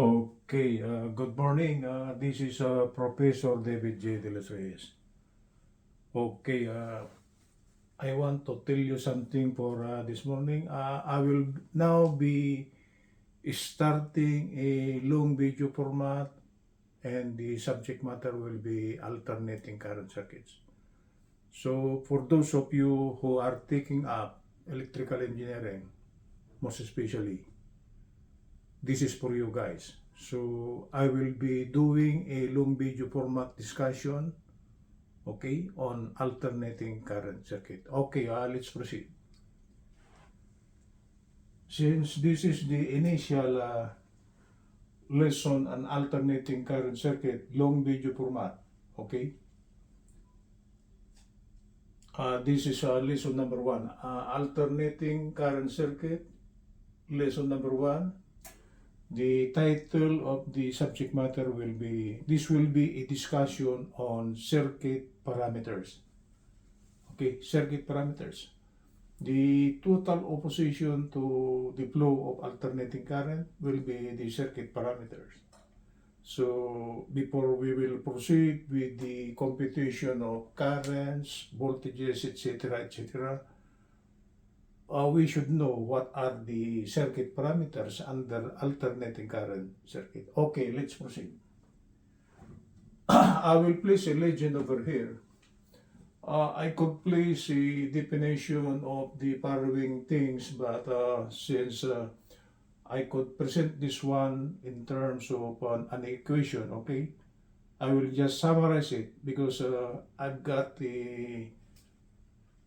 Okay, good morning. This is Professor David J. De Los Reyes. Okay, I want to tell you something for this morning. I will now be starting a long video format, and the subject matter will be alternating current circuits. So, for those of you who are taking up electrical engineering, most especially, this is for you guys. So, I will be doing a long video format discussion, okay, on alternating current circuit. Okay, let's proceed. Since this is the initial lesson on alternating current circuit, long video format, okay, this is lesson number 1, alternating current circuit, lesson number 1. The title of the subject matter will be, this will be a discussion on circuit parameters. Okay, circuit parameters. The total opposition to the flow of alternating current will be the circuit parameters. So before we will proceed with the computation of currents, voltages, etc., we should know what are the circuit parameters under alternating current circuit. Okay, let's proceed. I will place a legend over here. I could place a definition of the following things, but since I could present this one in terms of an equation, okay? I will just summarize it because I've got a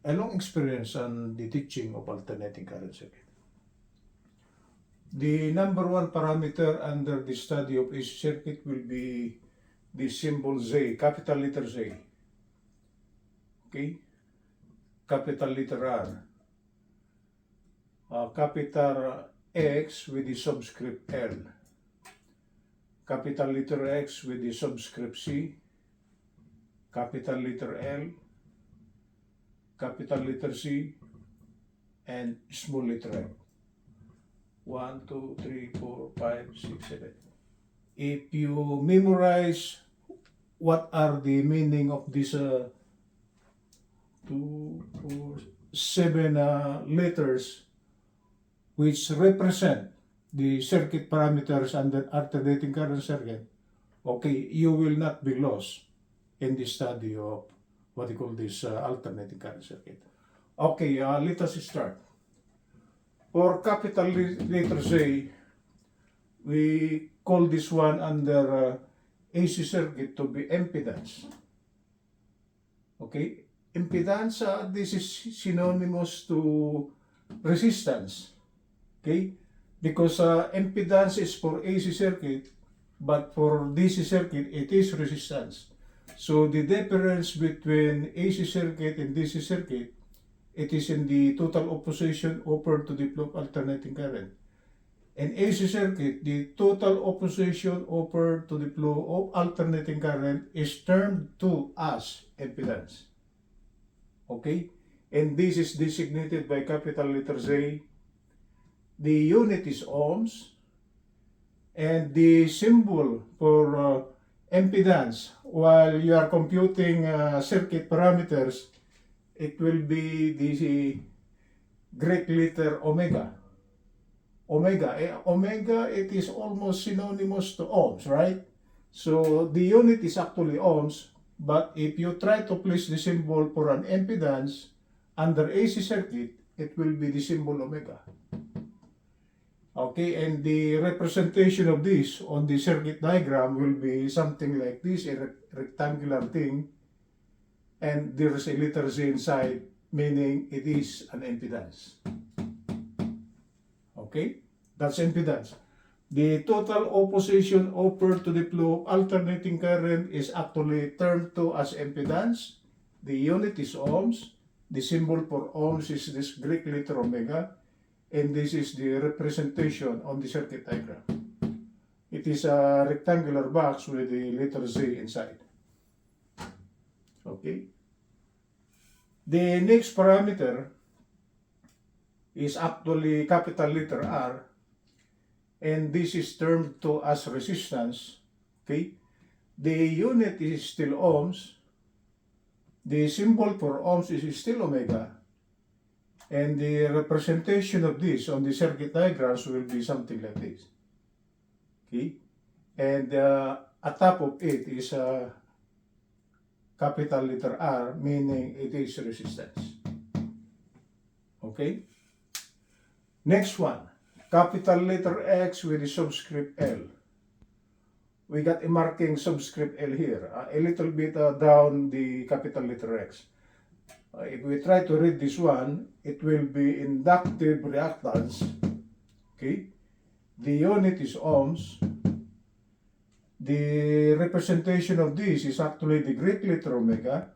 long experience on the teaching of alternating current circuit. The number one parameter under the study of AC circuit will be the symbol Z, capital letter Z. Okay? Capital letter R. Capital X with the subscript L. Capital letter X with the subscript C. Capital letter L. Capital letter C. And small letter m. 1, 2, 3, 4, 5, 6, 7. If you memorize what are the meaning of these 2, 4, 7 letters which represent the circuit parameters under alternating current circuit, okay, you will not be lost in the study of what you call this alternating current circuit. Okay, let us start. For capital letter Z, we call this one under AC circuit to be impedance. Okay, impedance, this is synonymous to resistance. Okay, because impedance is for AC circuit, but for DC circuit, it is resistance. So the difference between AC circuit and DC circuit, it is in the total opposition offered to the flow of alternating current. In AC circuit, the total opposition offered to the flow of alternating current is termed to as impedance. Okay? And this is designated by capital letter Z. The unit is ohms. And the symbol for impedance, while you are computing circuit parameters, it will be the Greek letter omega. Omega, it is almost synonymous to ohms, right? So the unit is actually ohms, but if you try to place the symbol for an impedance under AC circuit, it will be the symbol omega. Okay, and the representation of this on the circuit diagram will be something like this, a rectangular thing, and there's a letter Z inside, meaning it is an impedance. Okay, that's impedance. The total opposition offered to the flow of alternating current is actually termed to as impedance. The unit is ohms. The symbol for ohms is this Greek letter omega. And this is the representation on the circuit diagram. It is a rectangular box with the letter Z inside. Okay. The next parameter is actually capital letter R. and this is termed to as resistance. Okay, the unit is still ohms, the symbol for ohms is still omega, and the representation of this on the circuit diagrams will be something like this. Okay, and at top of it is a capital letter R, meaning it is resistance. Okay, next one, capital letter X with the subscript L. We got a marking subscript L here, a little bit down the capital letter X. If we try to read this one, it will be inductive reactance. Okay, the unit is ohms. The representation of this is actually the Greek letter omega,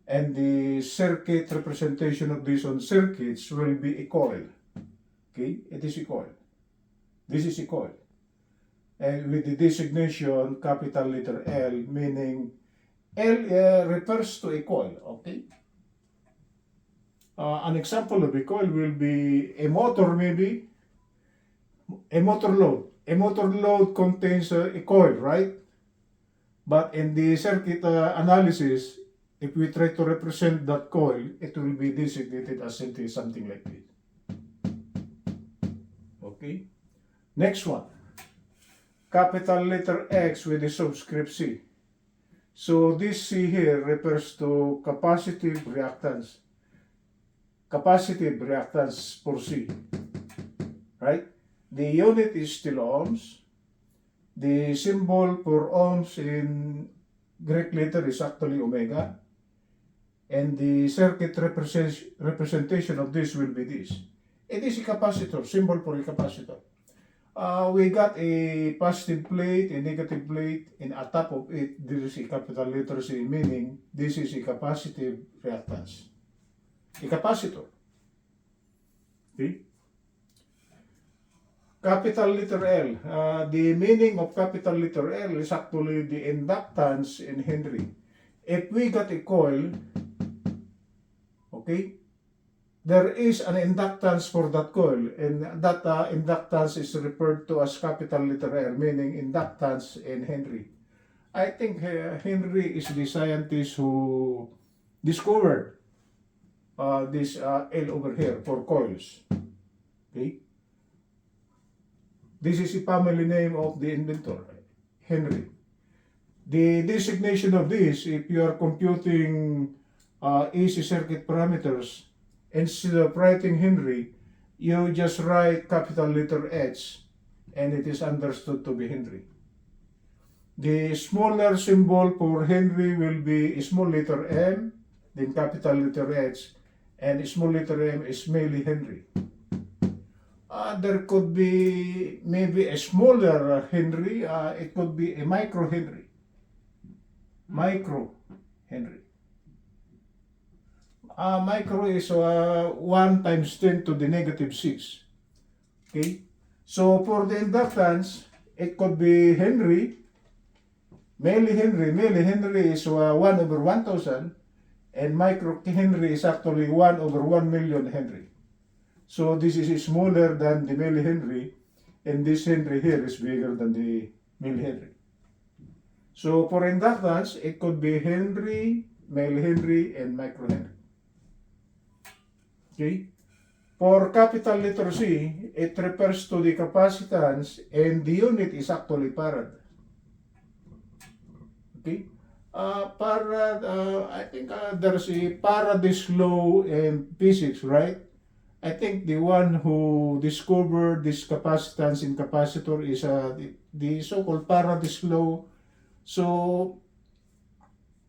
and the circuit representation of this on circuits will be a coil. Okay, it is a coil. This is a coil. And with the designation capital letter L, meaning L refers to a coil. Okay. An example of a coil will be a motor, maybe a motor load. A motor load contains a coil, right? But in the circuit analysis, if we try to represent that coil, it will be designated as something like this. Okay. Next one, capital letter X with the subscript C. So this C here refers to capacitive reactance. Capacitive reactance for C, right? The unit is still ohms. The symbol for ohms in Greek letter is actually omega. And the circuit representation of this will be this. It is a capacitor, symbol for a capacitor. We got a positive plate, a negative plate, and at top of it, there is a capital letter C, meaning this is a capacitive reactance. A capacitor. Okay? Capital letter L. The meaning of capital letter L is actually the inductance in Henry. If we got a coil, okay, there is an inductance for that coil, and that inductance is referred to as capital letter L, meaning inductance in Henry. I think Henry is the scientist who discovered this L over here for coils. Okay. This is the family name of the inventor, Henry. The designation of this, if you are computing AC circuit parameters, instead of writing Henry, you just write capital letter H, and it is understood to be Henry. The smaller symbol for Henry will be small letter M, then capital letter H, and small letter M is mainly Henry. There could be maybe a smaller Henry, it could be a micro Henry. Micro Henry. Micro is 1 times 10 to the negative 6. Okay? So for the inductance, it could be Henry, mainly Henry. Mainly Henry is 1 over 1,000, and micro Henry is actually 1 over 1 million Henry. So this is smaller than the millihenry, and this Henry here is bigger than the millihenry. So for inductance, it could be Henry, millihenry, and microhenry. Okay? For capital letter C, it refers to the capacitance, and the unit is actually farad. Okay? Farad, I think there's a Faraday's law in physics, right? I think the one who discovered this capacitance in capacitor is the so-called Faraday's law. So,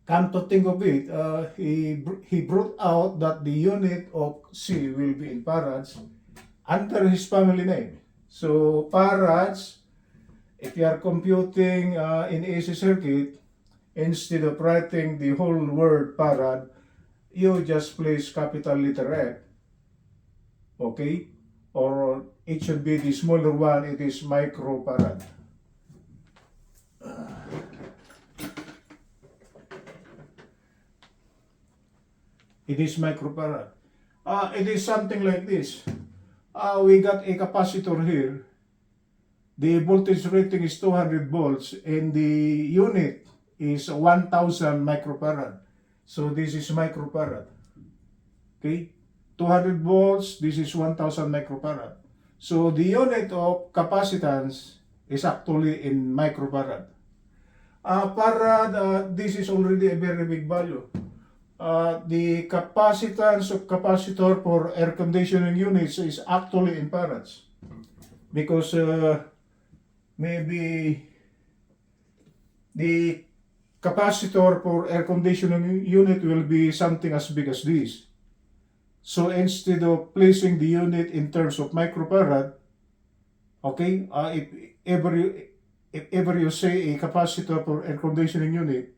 come to think of it, he brought out that the unit of C will be in farads under his family name. So, farads, if you are computing in AC circuit, instead of writing the whole word farad, you just place capital letter F. Okay? Or it should be the smaller one, it is microfarad. It is microfarad. It is something like this. We got a capacitor here, the voltage rating is 200 volts and the unit is 1000 microfarad. So this is microfarad. Okay? 200 volts, this is 1000 microfarad. So the unit of capacitance is actually in microfarad. Farad, this is already a very big value. The capacitance of capacitor for air conditioning units is actually in farads. Because maybe the capacitor for air conditioning unit will be something as big as this. So instead of placing the unit in terms of microfarad, okay, if ever you say a capacitor for air conditioning unit,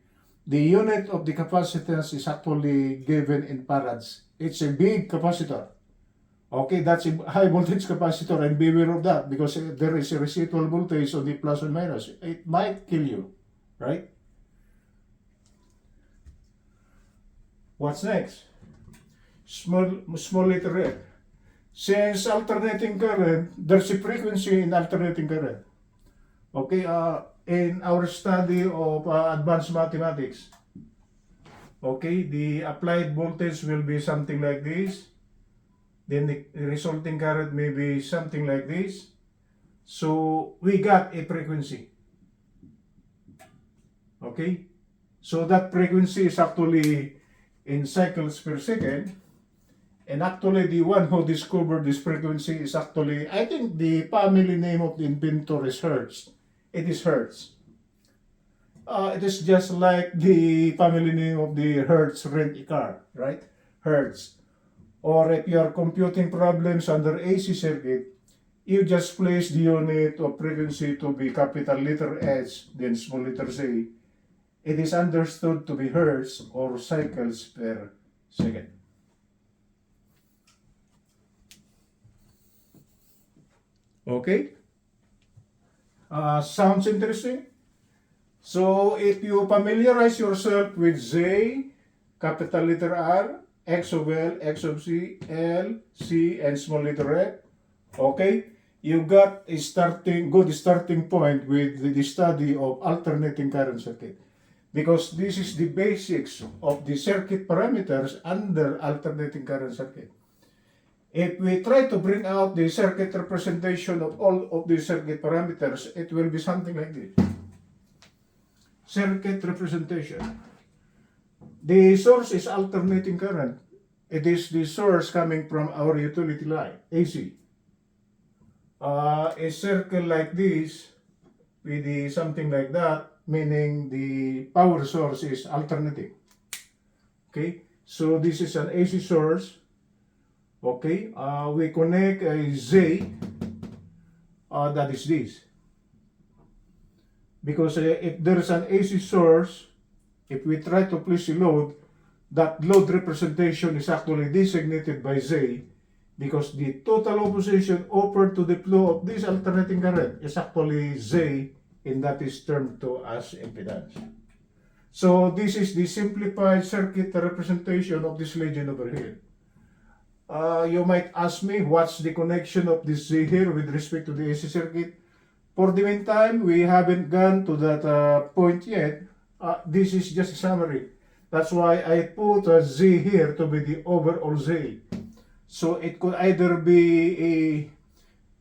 the unit of the capacitance is actually given in farads. It's a big capacitor. Okay, that's a high voltage capacitor, and beware of that because there is a residual voltage on the plus and minus. It might kill you, right? What's next? Small letter f. Since alternating current, there's a frequency in alternating current. Okay, in our study of advanced mathematics, okay, the applied voltage will be something like this. Then the resulting current may be something like this. So we got a frequency. Okay, so that frequency is actually in cycles per second. And actually, the one who discovered this frequency is actually, I think the family name of the inventor is Hertz. It is Hertz. It is just like the family name of the Hertz rent-a-car, right? Hertz. Or if you are computing problems under AC circuit, you just place the unit of frequency to be capital letter H, then small letter C. It is understood to be hertz or cycles per second. Okay? Sounds interesting? So if you familiarize yourself with Z, capital letter R, X of L, X of C, L, C, and small letter f, okay? You got a good starting point with the study of alternating current circuit. Because this is the basics of the circuit parameters under alternating current circuit. If we try to bring out the circuit representation of all of the circuit parameters, it will be something like this. Circuit representation. The source is alternating current. It is the source coming from our utility line, AC. A circle like this, with something like that, meaning the power source is alternating. Okay, so this is an AC source. Okay, we connect a Z, that is this. Because if there is an AC source, if we try to place a load, that load representation is actually designated by Z, because the total opposition offered to the flow of this alternating current is actually Z, and that is termed to as impedance. So this is the simplified circuit representation of this legend over here. You might ask me, what's the connection of this Z here with respect to the AC circuit? For the meantime, we haven't gone to that point yet. This is just a summary. That's why I put a Z here to be the overall Z. So it could either be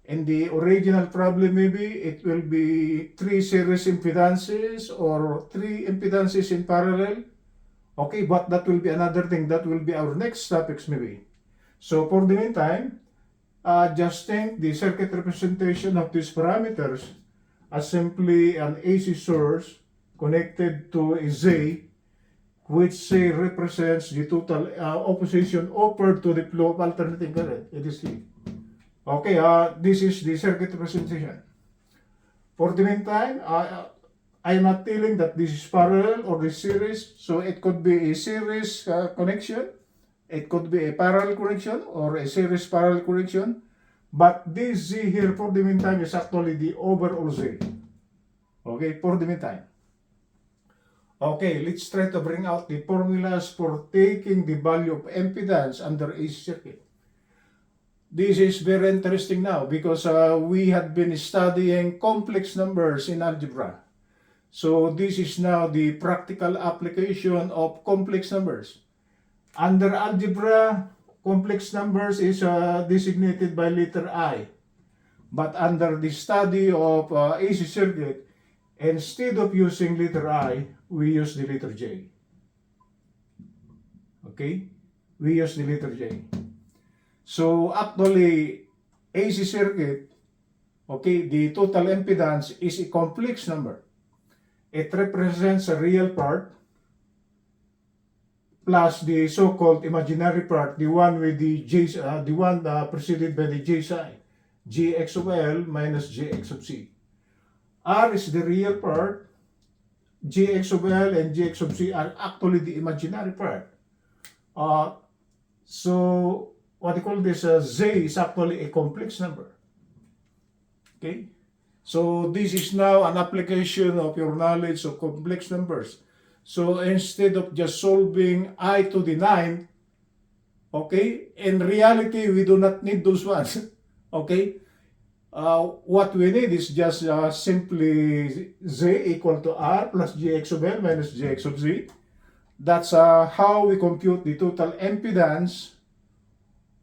in the original problem, maybe it will be 3 series impedances or 3 impedances in parallel. Okay, but that will be another thing. That will be our next topics maybe. So for the meantime, just think the circuit representation of these parameters as simply an AC source connected to a Z, which say represents the total opposition offered to the flow of alternating current. It is C. Okay, this is the circuit representation. For the meantime, I am not telling that this is parallel or this series, so it could be a series connection, it could be a parallel connection or a series parallel connection, but this Z here for the meantime is actually the overall Z. Okay, for the meantime. Okay, let's try to bring out the formulas for taking the value of impedance under AC circuit. This is very interesting now because we had been studying complex numbers in algebra. So this is now the practical application of complex numbers. Under algebra, complex numbers is designated by letter I. But under the study of AC circuit, instead of using letter I, we use the letter J. Okay? We use the letter J. So actually, AC circuit, okay, the total impedance is a complex number. It represents a real part plus the so-called imaginary part, the one with the J, the one preceded by the J sign, Gx of L minus Gx of C. R is the real part. Gx of L and Gx of C are actually the imaginary part. So what you call this, Z is actually a complex number. Okay? So this is now an application of your knowledge of complex numbers. So instead of just solving I to the 9, okay, in reality, we do not need those ones. Okay? What we need is just simply Z equal to R plus Gx of L minus Gx of Z. That's how we compute the total impedance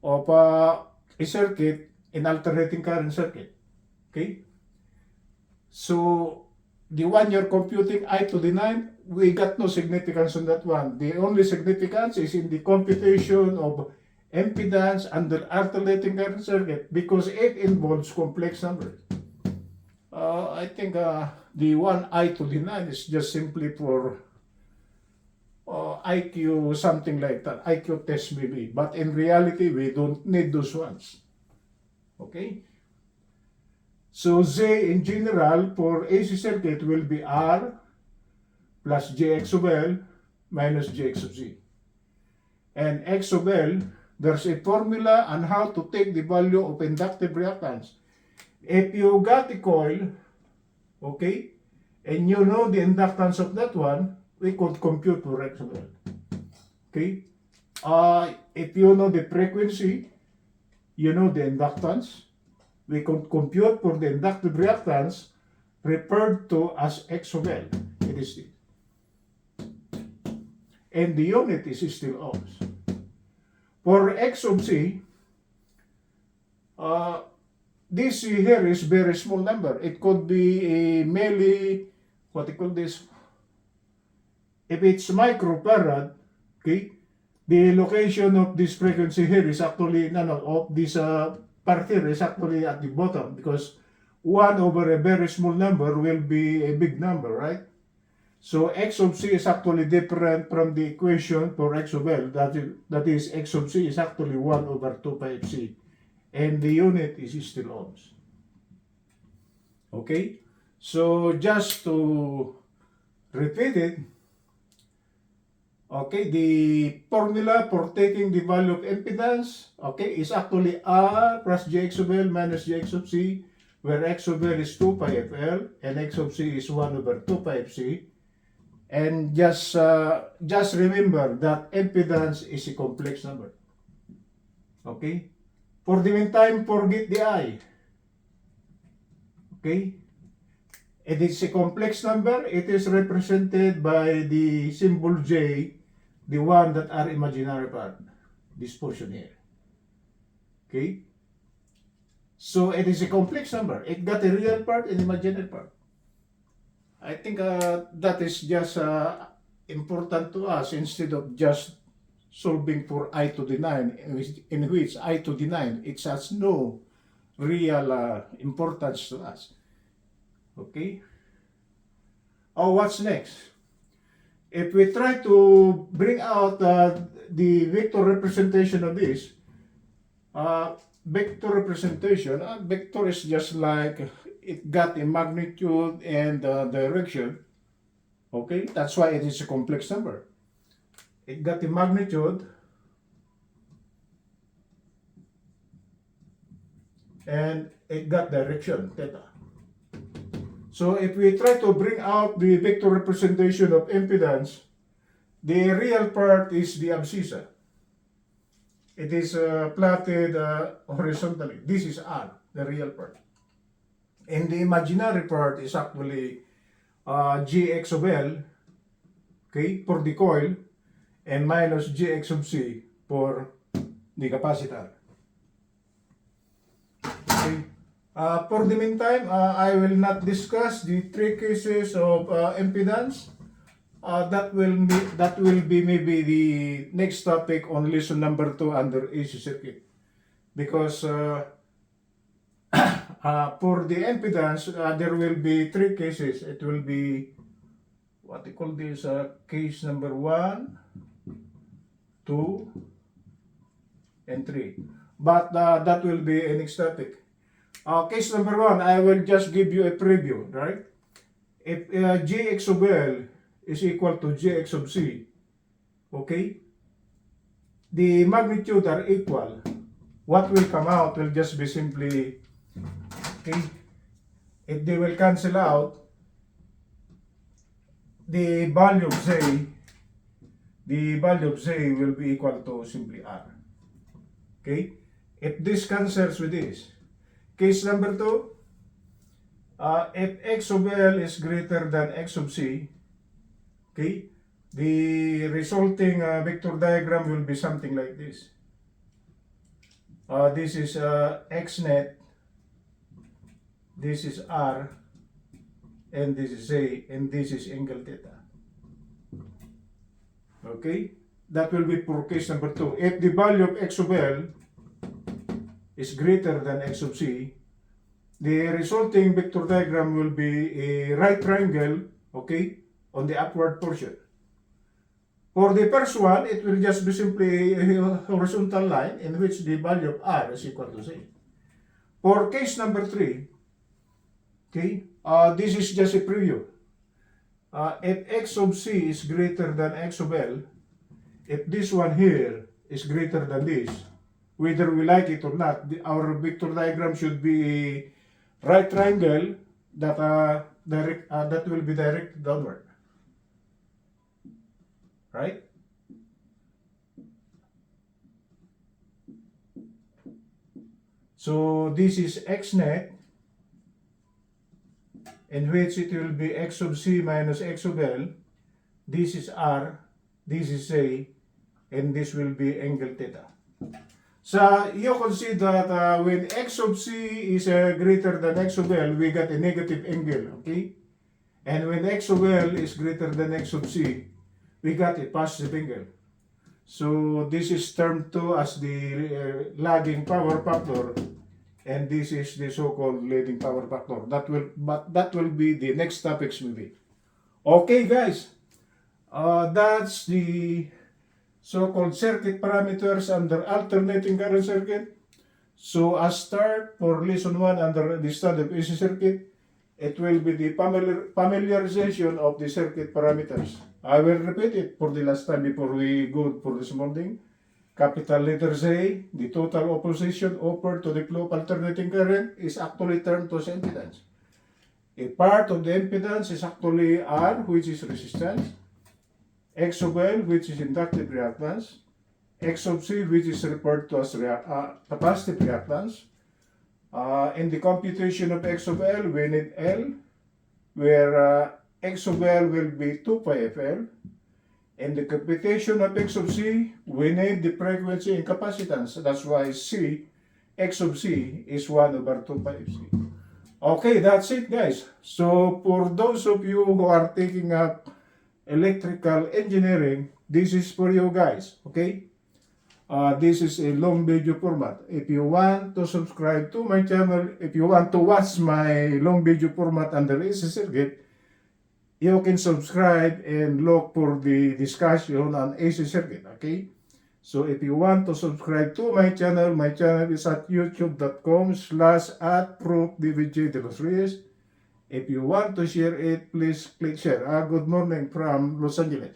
of a circuit in alternating current circuit. Okay? So, the one you're computing I to the 9, we got no significance on that one. The only significance is in the computation of impedance under alternating current circuit because it involves complex numbers. I think the one I to the 9 is just simply for IQ, something like that, IQ test maybe. But in reality, we don't need those ones. Okay? So Z in general for AC circuit will be R plus Jx of L minus Jx of Z. And X of L, there's a formula on how to take the value of inductive reactance. If you got a coil, okay, and you know the inductance of that one, we could compute for X of L. Okay? If you know the frequency, you know the inductance, we could compute for the inductive reactance referred to as X of L. It is this. And the unit is still ohms. For X of Z, this here is very small number. It could be a merely, what you call this, if it's microfarad, okay, the location of this frequency here is actually, of this part here is actually at the bottom because 1 over a very small number will be a big number, right? So X of C is actually different from the equation for X of L. That is X of C is actually 1 over 2 pi FC. And the unit is still ohms. Okay? So just to repeat it, okay, the formula for taking the value of impedance, okay, is actually R plus Jx of L minus Jx of C, where X of L is 2 pi FL and X of C is 1 over 2 pi FC. And just remember that impedance is a complex number. Okay? For the meantime, forget the I. Okay? It is a complex number. It is represented by the symbol J, the one that are imaginary part, this portion here. Okay? So it is a complex number. It got a real part and imaginary part. I think that is just important to us instead of just solving for I to the 9, in which I to the 9, it has no real importance to us. Okay? Oh, what's next? If we try to bring out the vector representation of this, vector representation, vector is just like it got a magnitude and direction. Okay, that's why it is a complex number. It got a magnitude and it got direction, theta. So if we try to bring out the vector representation of impedance, the real part is the abscissa. It is plotted horizontally. This is R, the real part. And the imaginary part is actually Gx of L, okay, for the coil, and minus Gx of C for the capacitor. Okay. For the meantime, I will not discuss the three cases of impedance. That will be maybe the next topic on lesson number 2 under AC circuit, because for the impedance there will be three cases. It will be what they call this case number 1, 2, and 3. But that will be a next topic. Case number 1, I will just give you a preview, right? If Gx of L is equal to Gx of C, okay, the magnitude are equal. What will come out will just be simply, okay, if they will cancel out, the value of Z will be equal to simply R. Okay, if this cancels with this. Case number 2, if X of L is greater than X of C, okay, the resulting vector diagram will be something like this. This is X net, this is R, and this is A, and this is angle theta. Okay, that will be for case number 2. If the value of X of L is greater than X of C, the resulting vector diagram will be a right triangle, okay, on the upward portion. For the first one, it will just be simply a horizontal line in which the value of R is equal to Z. For case number 3, okay, this is just a preview. If X of C is greater than X of L, if this one here is greater than this, whether we like it or not, our vector diagram should be a right triangle that that will be directed downward, right? So this is X net, in which it will be X of C minus X of L. This is R, this is A, and this will be angle theta. So you can see that when X of C is greater than X of L, we got a negative angle, okay? And when X of L is greater than X of C, we got a positive angle. So this is termed to as the lagging power factor, and this is the so-called leading power factor. That will be the next topics maybe. Okay, guys, that's the so-called circuit parameters under alternating current circuit. So as start for lesson 1 under the study of AC circuit, it will be the familiarization of the circuit parameters. I will repeat it for the last time before we go for this morning. Capital letter Z, the total opposition offered to the flow of alternating current is actually termed as impedance. A part of the impedance is actually R, which is resistance, X of L, which is inductive reactance, X of C, which is referred to as capacitive reactance. In the computation of X of L, we need L, where X of L will be 2 pi FL. In the computation of X of C, we need the frequency and capacitance. That's why X of C is 1 over 2 pi FC. Okay, that's it, guys. So for those of you who are taking up electrical engineering, this is for you guys, okay? This is a long video format. If you want to subscribe to my channel, if you want to watch my long video format under AC circuit, you can subscribe and look for the discussion on AC circuit, okay? So if you want to subscribe to my channel is at youtube.com/@ProfDVJ. If you want to share it, please click share. Good morning from Los Angeles.